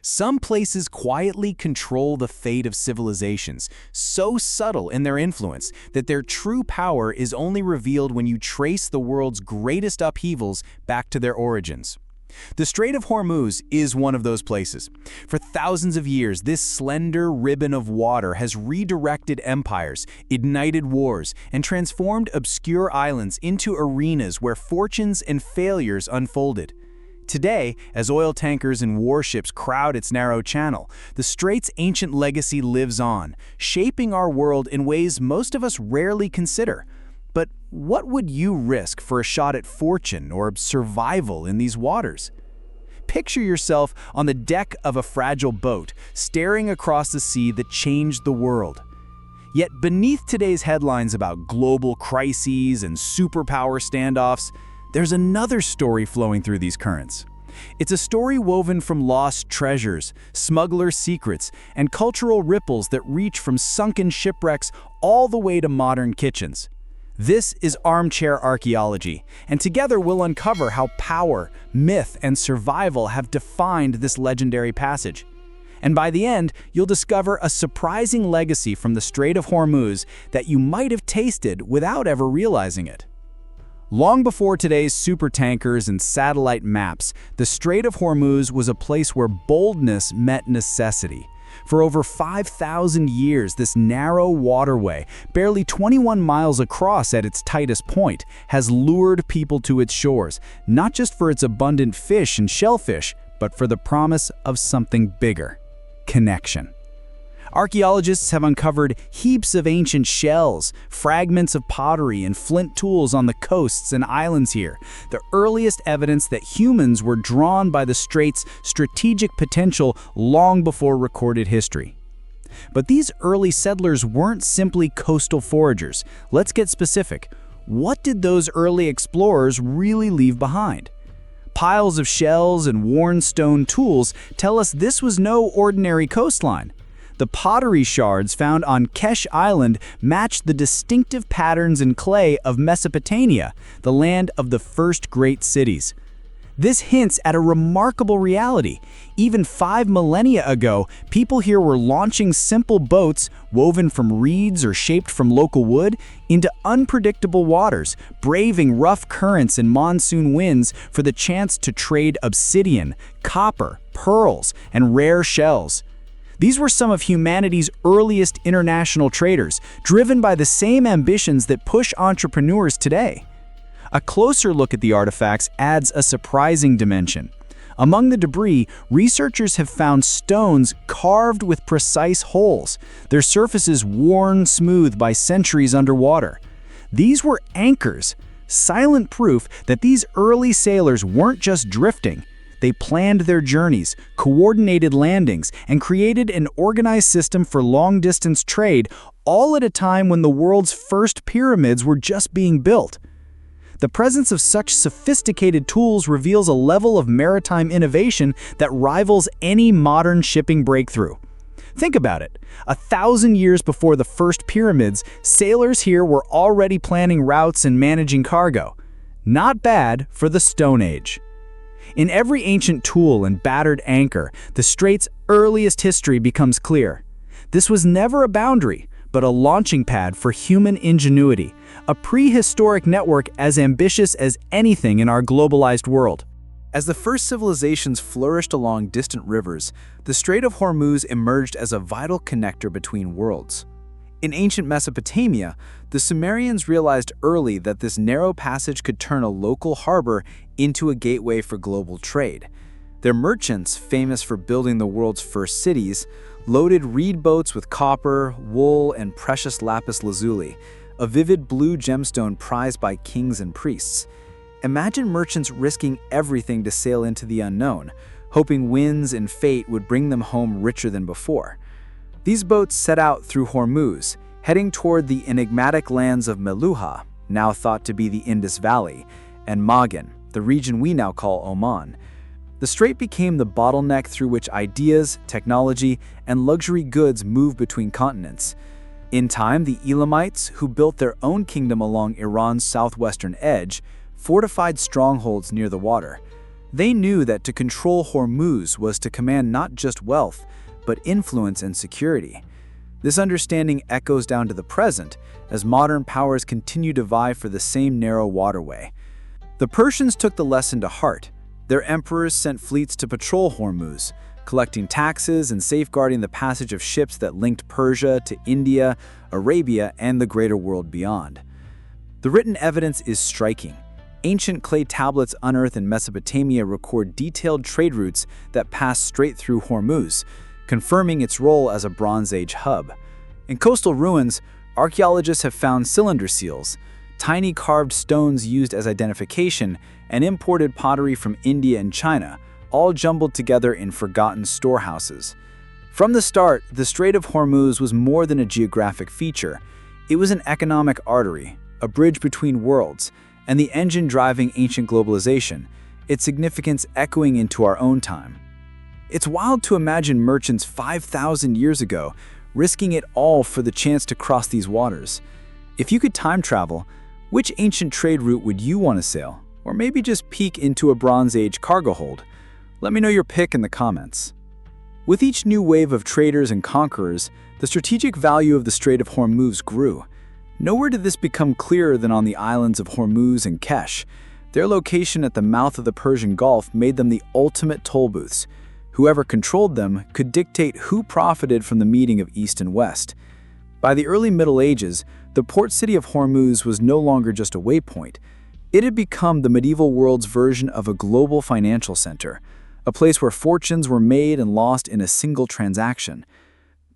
Some places quietly control the fate of civilizations, so subtle in their influence that their true power is only revealed when you trace the world's greatest upheavals back to their origins. The Strait of Hormuz is one of those places. For thousands of years, this slender ribbon of water has redirected empires, ignited wars, and transformed obscure islands into arenas where fortunes and failures unfolded. Today, as oil tankers and warships crowd its narrow channel, the strait's ancient legacy lives on, shaping our world in ways most of us rarely consider. But what would you risk for a shot at fortune or survival in these waters? Picture yourself on the deck of a fragile boat, staring across the sea that changed the world. Yet beneath today's headlines about global crises and superpower standoffs, there's another story flowing through these currents. It's a story woven from lost treasures, smuggler secrets, and cultural ripples that reach from sunken shipwrecks all the way to modern kitchens. This is Armchair Archaeology, and together we'll uncover how power, myth, and survival have defined this legendary passage. And by the end, you'll discover a surprising legacy from the Strait of Hormuz that you might have tasted without ever realizing it. Long before today's supertankers and satellite maps, the Strait of Hormuz was a place where boldness met necessity. For over 5,000 years, this narrow waterway, barely 21 miles across at its tightest point, has lured people to its shores, not just for its abundant fish and shellfish, but for the promise of something bigger: connection. Archaeologists have uncovered heaps of ancient shells, fragments of pottery, and flint tools on the coasts and islands here, the earliest evidence that humans were drawn by the strait's strategic potential long before recorded history. But these early settlers weren't simply coastal foragers. Let's get specific. What did those early explorers really leave behind? Piles of shells and worn stone tools tell us this was no ordinary coastline. The pottery shards found on Qeshm Island match the distinctive patterns in clay of Mesopotamia, the land of the first great cities. This hints at a remarkable reality. Even 5 millennia ago, people here were launching simple boats, woven from reeds or shaped from local wood, into unpredictable waters, braving rough currents and monsoon winds for the chance to trade obsidian, copper, pearls, and rare shells. These were some of humanity's earliest international traders, driven by the same ambitions that push entrepreneurs today. A closer look at the artifacts adds a surprising dimension. Among the debris, researchers have found stones carved with precise holes, their surfaces worn smooth by centuries underwater. These were anchors, silent proof that these early sailors weren't just drifting. They planned their journeys, coordinated landings, and created an organized system for long-distance trade, all at a time when the world's first pyramids were just being built. The presence of such sophisticated tools reveals a level of maritime innovation that rivals any modern shipping breakthrough. Think about it. 1,000 years before the first pyramids, sailors here were already planning routes and managing cargo. Not bad for the Stone Age. In every ancient tool and battered anchor, the strait's earliest history becomes clear. This was never a boundary, but a launching pad for human ingenuity, a prehistoric network as ambitious as anything in our globalized world. As the first civilizations flourished along distant rivers, the Strait of Hormuz emerged as a vital connector between worlds. In ancient Mesopotamia, the Sumerians realized early that this narrow passage could turn a local harbor into a gateway for global trade. Their merchants, famous for building the world's first cities, loaded reed boats with copper, wool, and precious lapis lazuli, a vivid blue gemstone prized by kings and priests. Imagine merchants risking everything to sail into the unknown, hoping winds and fate would bring them home richer than before. These boats set out through Hormuz, heading toward the enigmatic lands of Meluha, now thought to be the Indus Valley, and Magan, the region we now call Oman. The strait became the bottleneck through which ideas, technology, and luxury goods move between continents. In time, the Elamites, who built their own kingdom along Iran's southwestern edge, fortified strongholds near the water. They knew that to control Hormuz was to command not just wealth, but influence and security. This understanding echoes down to the present, as modern powers continue to vie for the same narrow waterway. The Persians took the lesson to heart. Their emperors sent fleets to patrol Hormuz, collecting taxes and safeguarding the passage of ships that linked Persia to India, Arabia, and the greater world beyond. The written evidence is striking. Ancient clay tablets unearthed in Mesopotamia record detailed trade routes that pass straight through Hormuz, confirming its role as a Bronze Age hub. In coastal ruins, archaeologists have found cylinder seals, tiny carved stones used as identification, and imported pottery from India and China, all jumbled together in forgotten storehouses. From the start, the Strait of Hormuz was more than a geographic feature. It was an economic artery, a bridge between worlds, and the engine driving ancient globalization, its significance echoing into our own time. It's wild to imagine merchants 5,000 years ago risking it all for the chance to cross these waters. If you could time travel, which ancient trade route would you want to sail? Or maybe just peek into a Bronze Age cargo hold? Let me know your pick in the comments. With each new wave of traders and conquerors, the strategic value of the Strait of Hormuz grew. Nowhere did this become clearer than on the islands of Hormuz and Qeshm. Their location at the mouth of the Persian Gulf made them the ultimate toll booths. Whoever controlled them could dictate who profited from the meeting of East and West. By the early Middle Ages, the port city of Hormuz was no longer just a waypoint. It had become the medieval world's version of a global financial center, a place where fortunes were made and lost in a single transaction.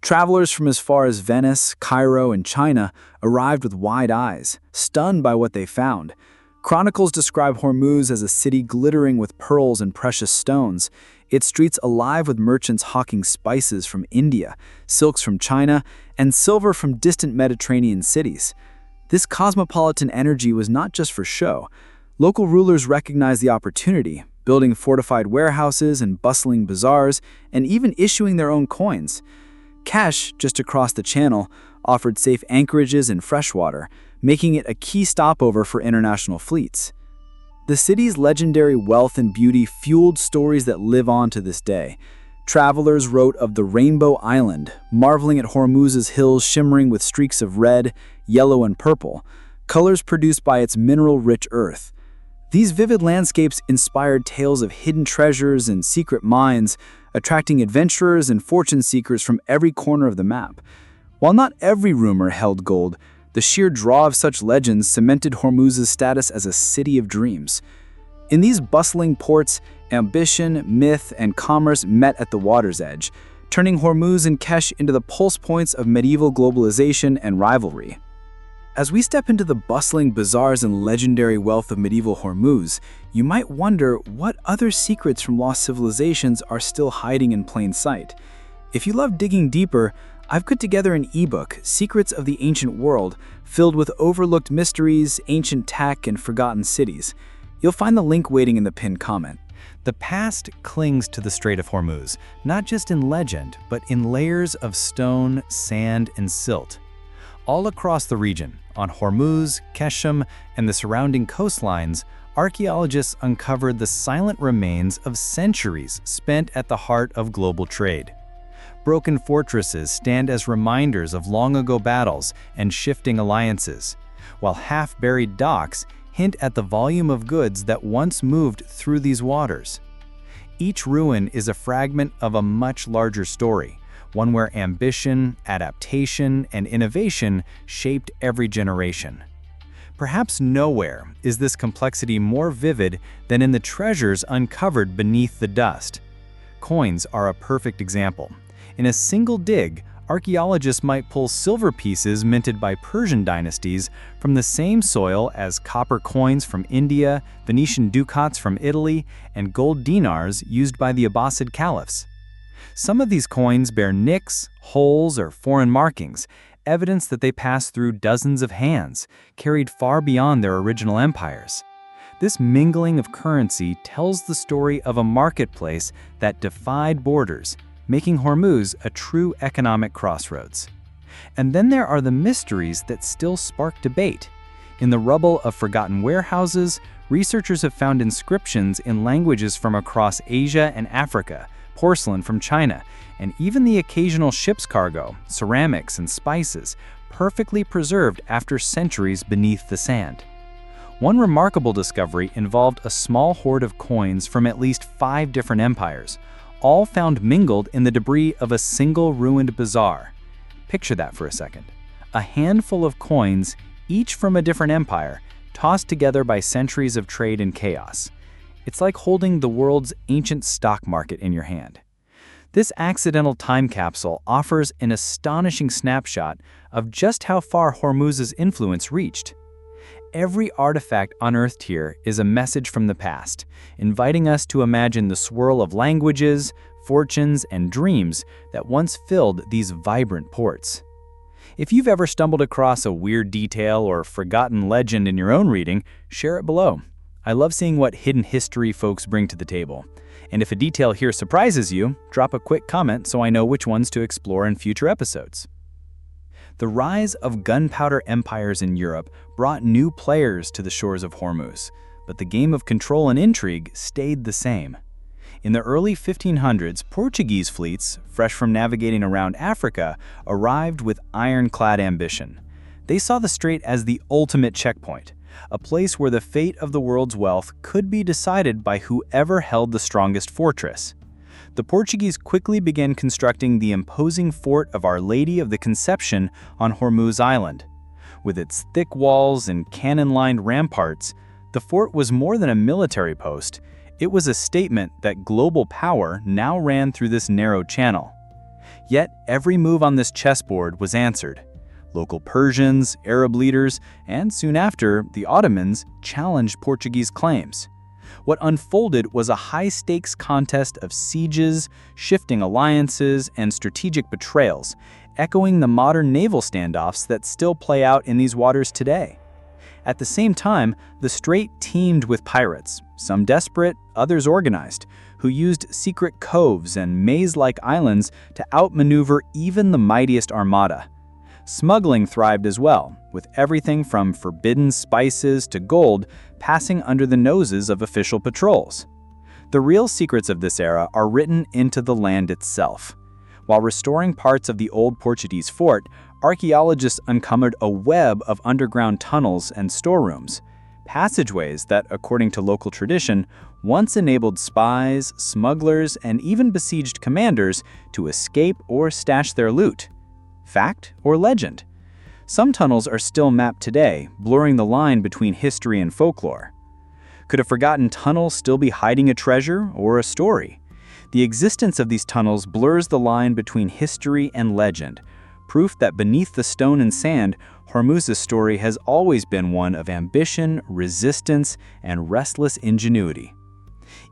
Travelers from as far as Venice, Cairo, and China arrived with wide eyes, stunned by what they found. Chronicles describe Hormuz as a city glittering with pearls and precious stones, its streets alive with merchants hawking spices from India, silks from China, and silver from distant Mediterranean cities. This cosmopolitan energy was not just for show. Local rulers recognized the opportunity, building fortified warehouses and bustling bazaars, and even issuing their own coins. Qeshm, just across the channel, offered safe anchorages and freshwater, making it a key stopover for international fleets. The city's legendary wealth and beauty fueled stories that live on to this day. Travelers wrote of the Rainbow Island, marveling at Hormuz's hills shimmering with streaks of red, yellow, and purple, colors produced by its mineral-rich earth. These vivid landscapes inspired tales of hidden treasures and secret mines, attracting adventurers and fortune seekers from every corner of the map. While not every rumor held gold, the sheer draw of such legends cemented Hormuz's status as a city of dreams. In these bustling ports, ambition, myth, and commerce met at the water's edge, turning Hormuz and Qeshm into the pulse points of medieval globalization and rivalry. As we step into the bustling bazaars and legendary wealth of medieval Hormuz, you might wonder what other secrets from lost civilizations are still hiding in plain sight. If you love digging deeper, I've put together an ebook, Secrets of the Ancient World, filled with overlooked mysteries, ancient tech, and forgotten cities. You'll find the link waiting in the pinned comment. The past clings to the Strait of Hormuz, not just in legend, but in layers of stone, sand, and silt. All across the region, on Hormuz, Qeshm, and the surrounding coastlines, archaeologists uncovered the silent remains of centuries spent at the heart of global trade. Broken fortresses stand as reminders of long-ago battles and shifting alliances, while half-buried docks hint at the volume of goods that once moved through these waters. Each ruin is a fragment of a much larger story, one where ambition, adaptation, and innovation shaped every generation. Perhaps nowhere is this complexity more vivid than in the treasures uncovered beneath the dust. Coins are a perfect example. In a single dig, archaeologists might pull silver pieces minted by Persian dynasties from the same soil as copper coins from India, Venetian ducats from Italy, and gold dinars used by the Abbasid caliphs. Some of these coins bear nicks, holes, or foreign markings, evidence that they passed through dozens of hands, carried far beyond their original empires. This mingling of currency tells the story of a marketplace that defied borders, making Hormuz a true economic crossroads. And then there are the mysteries that still spark debate. In the rubble of forgotten warehouses, researchers have found inscriptions in languages from across Asia and Africa, porcelain from China, and even the occasional ship's cargo, ceramics and spices, perfectly preserved after centuries beneath the sand. One remarkable discovery involved a small hoard of coins from at least 5 different empires, all found mingled in the debris of a single ruined bazaar. Picture that for a second. A handful of coins, each from a different empire, tossed together by centuries of trade and chaos. It's like holding the world's ancient stock market in your hand. This accidental time capsule offers an astonishing snapshot of just how far Hormuz's influence reached. Every artifact unearthed here is a message from the past, inviting us to imagine the swirl of languages, fortunes, and dreams that once filled these vibrant ports. If you've ever stumbled across a weird detail or forgotten legend in your own reading, share it below. I love seeing what hidden history folks bring to the table. And if a detail here surprises you, drop a quick comment so I know which ones to explore in future episodes. The rise of gunpowder empires in Europe brought new players to the shores of Hormuz, but the game of control and intrigue stayed the same. In the early 1500s, Portuguese fleets, fresh from navigating around Africa, arrived with ironclad ambition. They saw the strait as the ultimate checkpoint, a place where the fate of the world's wealth could be decided by whoever held the strongest fortress. The Portuguese quickly began constructing the imposing fort of Our Lady of the Conception on Hormuz Island. With its thick walls and cannon-lined ramparts, the fort was more than a military post. It was a statement that global power now ran through this narrow channel. Yet every move on this chessboard was answered. Local Persians, Arab leaders, and soon after, the Ottomans challenged Portuguese claims. What unfolded was a high-stakes contest of sieges, shifting alliances, and strategic betrayals, echoing the modern naval standoffs that still play out in these waters today. At the same time, the strait teemed with pirates, some desperate, others organized, who used secret coves and maze-like islands to outmaneuver even the mightiest armada. Smuggling thrived as well, with everything from forbidden spices to gold passing under the noses of official patrols. The real secrets of this era are written into the land itself. While restoring parts of the old Portuguese fort, archaeologists uncovered a web of underground tunnels and storerooms, passageways that, according to local tradition, once enabled spies, smugglers, and even besieged commanders to escape or stash their loot. Fact or legend? Some tunnels are still mapped today, blurring the line between history and folklore. Could a forgotten tunnel still be hiding a treasure or a story? The existence of these tunnels blurs the line between history and legend, proof that beneath the stone and sand, Hormuz's story has always been one of ambition, resistance, and restless ingenuity.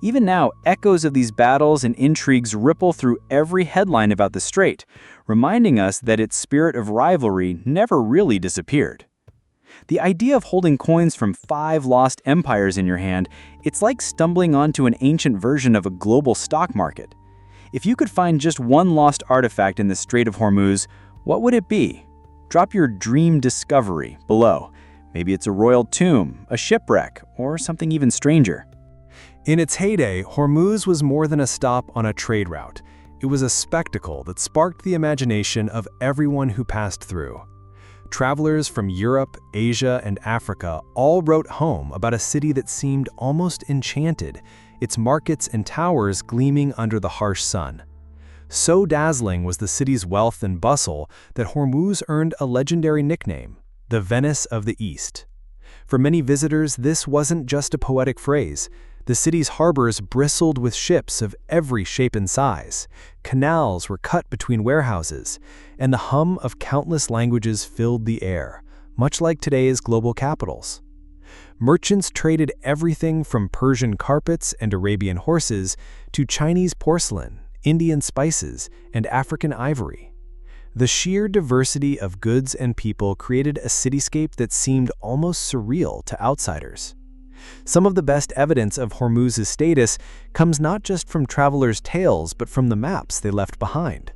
Even now, echoes of these battles and intrigues ripple through every headline about the strait, reminding us that its spirit of rivalry never really disappeared. The idea of holding coins from 5 lost empires in your hand, it's like stumbling onto an ancient version of a global stock market. If you could find just one lost artifact in the Strait of Hormuz, what would it be? Drop your dream discovery below. Maybe it's a royal tomb, a shipwreck, or something even stranger. In its heyday, Hormuz was more than a stop on a trade route. It was a spectacle that sparked the imagination of everyone who passed through. Travelers from Europe, Asia, and Africa all wrote home about a city that seemed almost enchanted, its markets and towers gleaming under the harsh sun. So dazzling was the city's wealth and bustle that Hormuz earned a legendary nickname, the Venice of the East. For many visitors, this wasn't just a poetic phrase. The city's harbors bristled with ships of every shape and size. Canals were cut between warehouses, and the hum of countless languages filled the air, much like today's global capitals. Merchants traded everything from Persian carpets and Arabian horses to Chinese porcelain, Indian spices, and African ivory. The sheer diversity of goods and people created a cityscape that seemed almost surreal to outsiders. Some of the best evidence of Hormuz's status comes not just from travelers' tales but from the maps they left behind.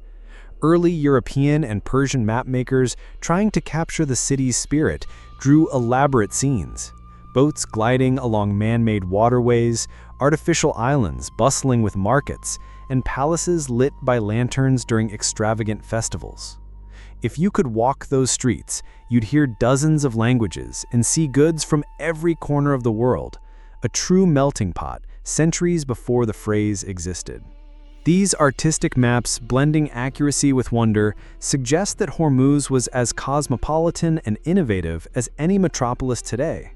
Early European and Persian mapmakers trying to capture the city's spirit drew elaborate scenes. boats gliding along man-made waterways, artificial islands bustling with markets, and palaces lit by lanterns during extravagant festivals. If you could walk those streets, you'd hear dozens of languages and see goods from every corner of the world, a true melting pot centuries before the phrase existed. These artistic maps, blending accuracy with wonder, suggest that Hormuz was as cosmopolitan and innovative as any metropolis today.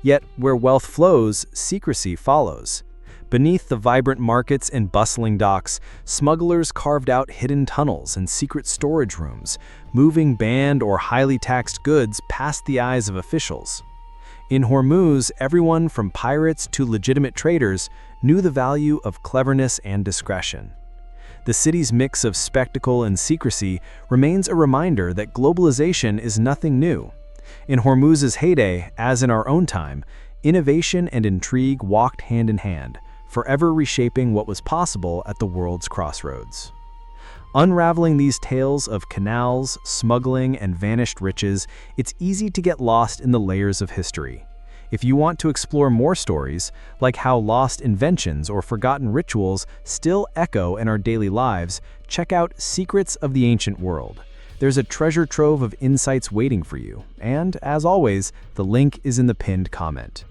Yet, where wealth flows, secrecy follows. Beneath the vibrant markets and bustling docks, smugglers carved out hidden tunnels and secret storage rooms, moving banned or highly taxed goods past the eyes of officials. In Hormuz, everyone from pirates to legitimate traders knew the value of cleverness and discretion. The city's mix of spectacle and secrecy remains a reminder that globalization is nothing new. In Hormuz's heyday, as in our own time, innovation and intrigue walked hand in hand, forever reshaping what was possible at the world's crossroads. Unraveling these tales of canals, smuggling, and vanished riches, it's easy to get lost in the layers of history. If you want to explore more stories, like how lost inventions or forgotten rituals still echo in our daily lives, check out Secrets of the Ancient World. There's a treasure trove of insights waiting for you, and, as always, the link is in the pinned comment.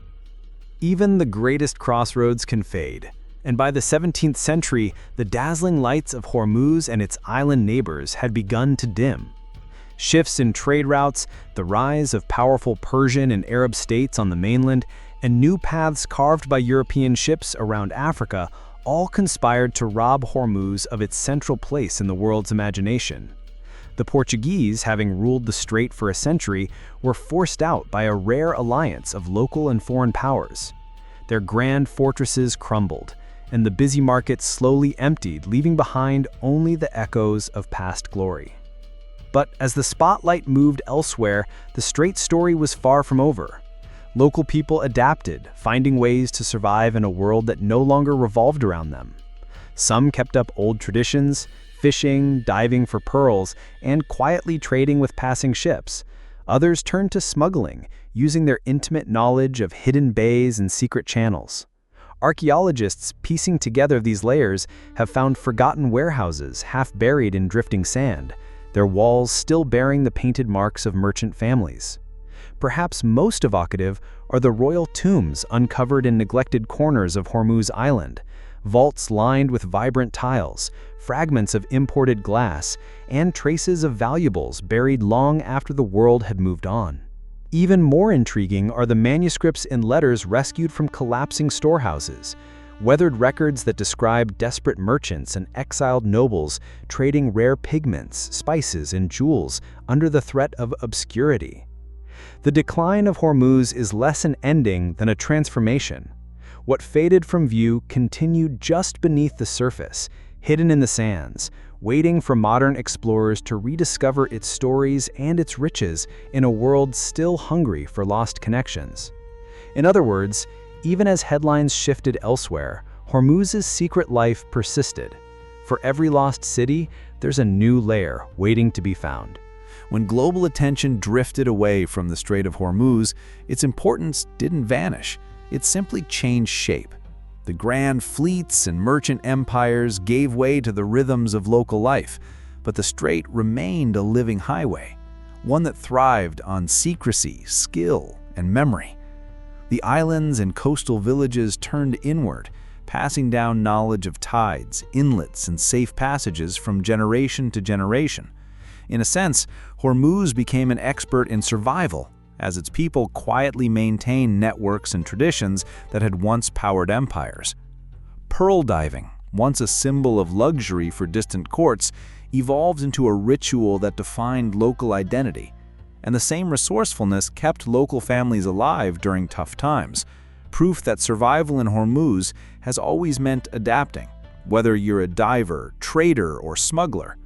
Even the greatest crossroads can fade, and by the 17th century, the dazzling lights of Hormuz and its island neighbors had begun to dim. Shifts in trade routes, the rise of powerful Persian and Arab states on the mainland, and new paths carved by European ships around Africa all conspired to rob Hormuz of its central place in the world's imagination. The Portuguese, having ruled the strait for a century, were forced out by a rare alliance of local and foreign powers. Their grand fortresses crumbled, and the busy markets slowly emptied, leaving behind only the echoes of past glory. But as the spotlight moved elsewhere, the strait's story was far from over. Local people adapted, finding ways to survive in a world that no longer revolved around them. Some kept up old traditions, fishing, diving for pearls, and quietly trading with passing ships. Others turned to smuggling, using their intimate knowledge of hidden bays and secret channels. Archaeologists, piecing together these layers, have found forgotten warehouses half buried in drifting sand, their walls still bearing the painted marks of merchant families. Perhaps most evocative are the royal tombs uncovered in neglected corners of Hormuz Island, vaults lined with vibrant tiles, fragments of imported glass, and traces of valuables buried long after the world had moved on. Even more intriguing are the manuscripts and letters rescued from collapsing storehouses, weathered records that describe desperate merchants and exiled nobles trading rare pigments, spices, and jewels under the threat of obscurity. The decline of Hormuz is less an ending than a transformation. What faded from view continued just beneath the surface, hidden in the sands, waiting for modern explorers to rediscover its stories and its riches in a world still hungry for lost connections. In other words, even as headlines shifted elsewhere, Hormuz's secret life persisted. For every lost city, there's a new layer waiting to be found. When global attention drifted away from the Strait of Hormuz, its importance didn't vanish. It simply changed shape. The grand fleets and merchant empires gave way to the rhythms of local life, but the strait remained a living highway, one that thrived on secrecy, skill, and memory. The islands and coastal villages turned inward, passing down knowledge of tides, inlets, and safe passages from generation to generation. In a sense, Hormuz became an expert in survival, as its people quietly maintained networks and traditions that had once powered empires. Pearl diving, once a symbol of luxury for distant courts, evolved into a ritual that defined local identity. And the same resourcefulness kept local families alive during tough times, proof that survival in Hormuz has always meant adapting, whether you're a diver, trader, or smuggler.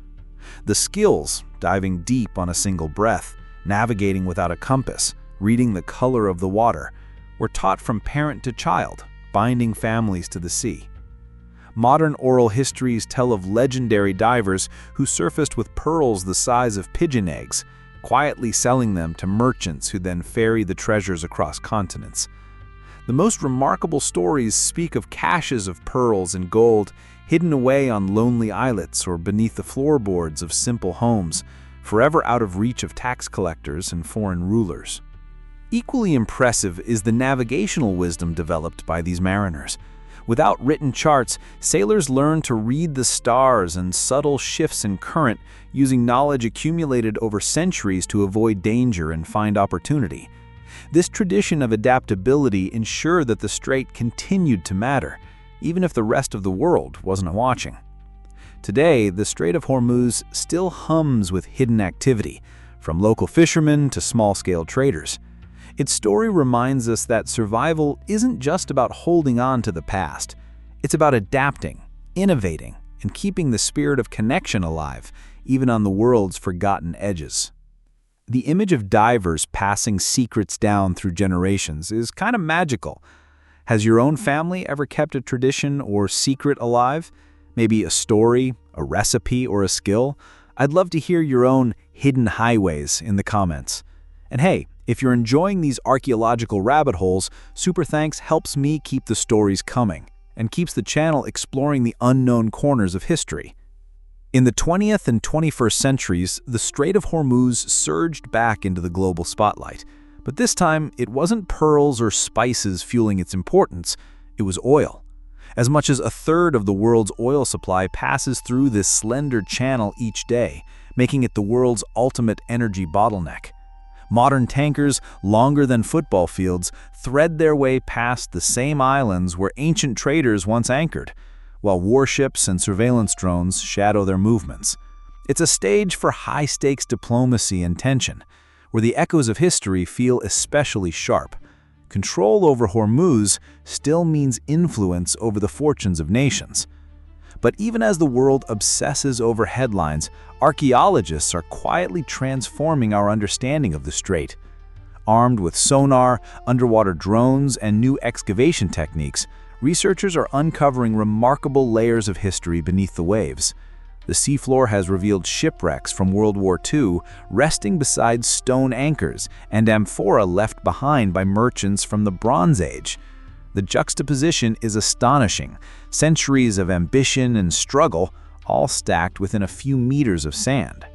The skills, diving deep on a single breath, navigating without a compass, reading the color of the water, were taught from parent to child, binding families to the sea. Modern oral histories tell of legendary divers who surfaced with pearls the size of pigeon eggs, quietly selling them to merchants who then ferried the treasures across continents. The most remarkable stories speak of caches of pearls and gold hidden away on lonely islets or beneath the floorboards of simple homes, forever out of reach of tax collectors and foreign rulers. Equally impressive is the navigational wisdom developed by these mariners. Without written charts, sailors learned to read the stars and subtle shifts in current, using knowledge accumulated over centuries to avoid danger and find opportunity. This tradition of adaptability ensured that the strait continued to matter, even if the rest of the world wasn't watching. Today, the Strait of Hormuz still hums with hidden activity, from local fishermen to small-scale traders. Its story reminds us that survival isn't just about holding on to the past. It's about adapting, innovating, and keeping the spirit of connection alive, even on the world's forgotten edges. The image of divers passing secrets down through generations is kind of magical. Has your own family ever kept a tradition or secret alive? Maybe a story, a recipe, or a skill? I'd love to hear your own hidden highways in the comments. And hey, if you're enjoying these archaeological rabbit holes, super thanks helps me keep the stories coming and keeps the channel exploring the unknown corners of history. In the 20th and 21st centuries, the Strait of Hormuz surged back into the global spotlight. But this time, it wasn't pearls or spices fueling its importance, it was oil. As much as a third of the world's oil supply passes through this slender channel each day, making it the world's ultimate energy bottleneck. Modern tankers, longer than football fields, thread their way past the same islands where ancient traders once anchored, while warships and surveillance drones shadow their movements. It's a stage for high-stakes diplomacy and tension, where the echoes of history feel especially sharp. Control over Hormuz still means influence over the fortunes of nations. But even as the world obsesses over headlines, archaeologists are quietly transforming our understanding of the strait. Armed with sonar, underwater drones, and new excavation techniques, researchers are uncovering remarkable layers of history beneath the waves. The seafloor has revealed shipwrecks from World War II resting beside stone anchors and amphora left behind by merchants from the Bronze Age. The juxtaposition is astonishing. Centuries of ambition and struggle, all stacked within a few meters of sand.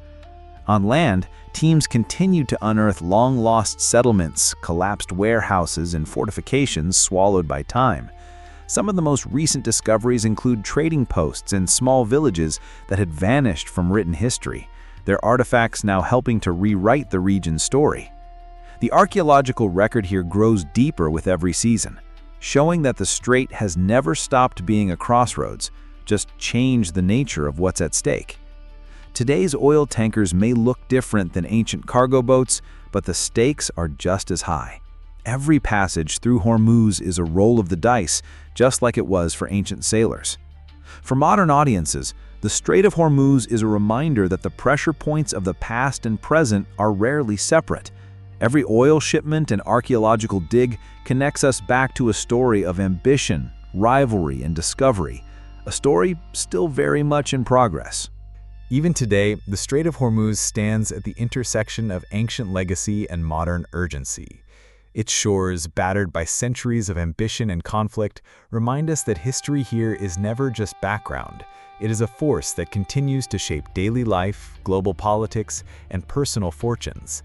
On land, teams continue to unearth long-lost settlements, collapsed warehouses, and fortifications swallowed by time. Some of the most recent discoveries include trading posts and small villages that had vanished from written history, their artifacts now helping to rewrite the region's story. The archaeological record here grows deeper with every season, showing that the strait has never stopped being a crossroads, just changed the nature of what's at stake. Today's oil tankers may look different than ancient cargo boats, but the stakes are just as high. Every passage through Hormuz is a roll of the dice, just like it was for ancient sailors. For modern audiences, the Strait of Hormuz is a reminder that the pressure points of the past and present are rarely separate. Every oil shipment and archaeological dig connects us back to a story of ambition, rivalry, and discovery, a story still very much in progress. Even today, the Strait of Hormuz stands at the intersection of ancient legacy and modern urgency. Its shores, battered by centuries of ambition and conflict, remind us that history here is never just background. It is a force that continues to shape daily life, global politics, and personal fortunes.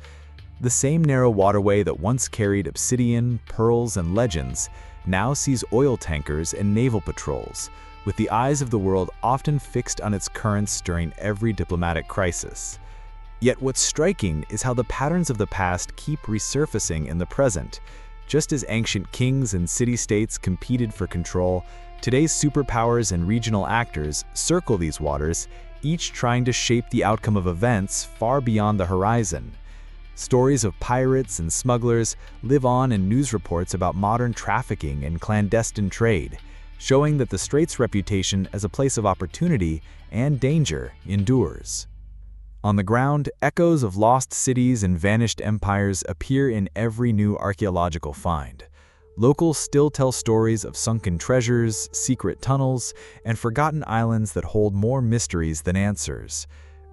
The same narrow waterway that once carried obsidian, pearls, and legends now sees oil tankers and naval patrols, with the eyes of the world often fixed on its currents during every diplomatic crisis. Yet what's striking is how the patterns of the past keep resurfacing in the present. Just as ancient kings and city-states competed for control, today's superpowers and regional actors circle these waters, each trying to shape the outcome of events far beyond the horizon. Stories of pirates and smugglers live on in news reports about modern trafficking and clandestine trade, showing that the strait's reputation as a place of opportunity and danger endures. On the ground, echoes of lost cities and vanished empires appear in every new archaeological find. Locals still tell stories of sunken treasures, secret tunnels, and forgotten islands that hold more mysteries than answers.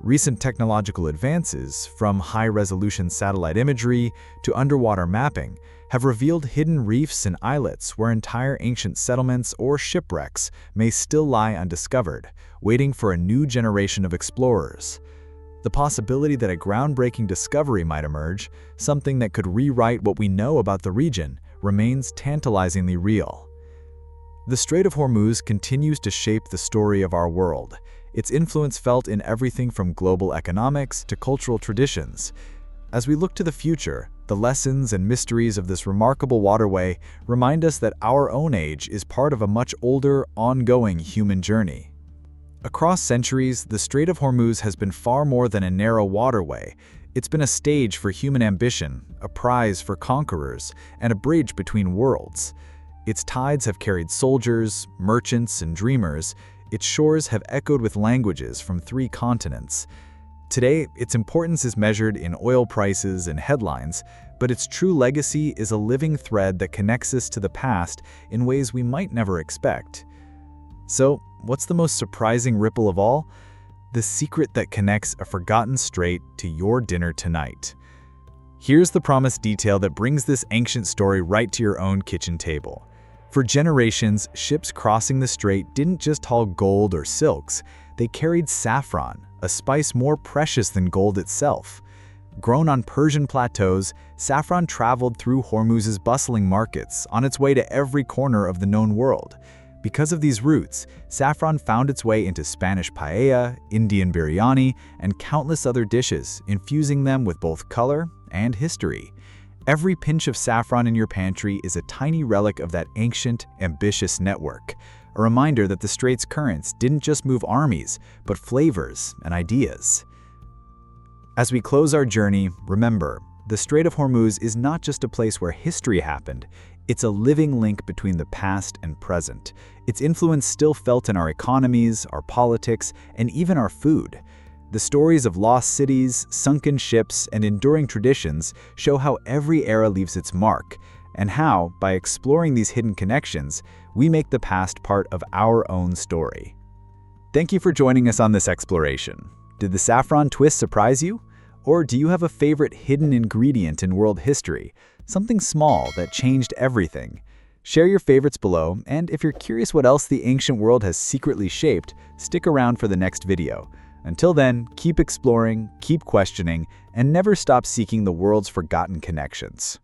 Recent technological advances, from high-resolution satellite imagery to underwater mapping, have revealed hidden reefs and islets where entire ancient settlements or shipwrecks may still lie undiscovered, waiting for a new generation of explorers. The possibility that a groundbreaking discovery might emerge, something that could rewrite what we know about the region, remains tantalizingly real. The Strait of Hormuz continues to shape the story of our world, its influence felt in everything from global economics to cultural traditions. As we look to the future, the lessons and mysteries of this remarkable waterway remind us that our own age is part of a much older, ongoing human journey. Across centuries, the Strait of Hormuz has been far more than a narrow waterway. It's been a stage for human ambition, a prize for conquerors, and a bridge between worlds. Its tides have carried soldiers, merchants, and dreamers. Its shores have echoed with languages from 3 continents. Today, its importance is measured in oil prices and headlines, but its true legacy is a living thread that connects us to the past in ways we might never expect. So, what's the most surprising ripple of all? The secret that connects a forgotten strait to your dinner tonight. Here's the promised detail that brings this ancient story right to your own kitchen table. For generations, ships crossing the strait didn't just haul gold or silks, they carried saffron, a spice more precious than gold itself. Grown on Persian plateaus, saffron traveled through Hormuz's bustling markets on its way to every corner of the known world. Because of these routes, saffron found its way into Spanish paella, Indian biryani, and countless other dishes, infusing them with both color and history. Every pinch of saffron in your pantry is a tiny relic of that ancient, ambitious network, a reminder that the strait's currents didn't just move armies, but flavors and ideas. As we close our journey, remember, the Strait of Hormuz is not just a place where history happened, it's a living link between the past and present. Its influence still felt in our economies, our politics, and even our food. The stories of lost cities, sunken ships, and enduring traditions show how every era leaves its mark, and how, by exploring these hidden connections, we make the past part of our own story. Thank you for joining us on this exploration. Did the saffron twist surprise you? Or do you have a favorite hidden ingredient in world history, something small that changed everything? Share your favorites below, and if you're curious what else the ancient world has secretly shaped, stick around for the next video. Until then, keep exploring, keep questioning, and never stop seeking the world's forgotten connections.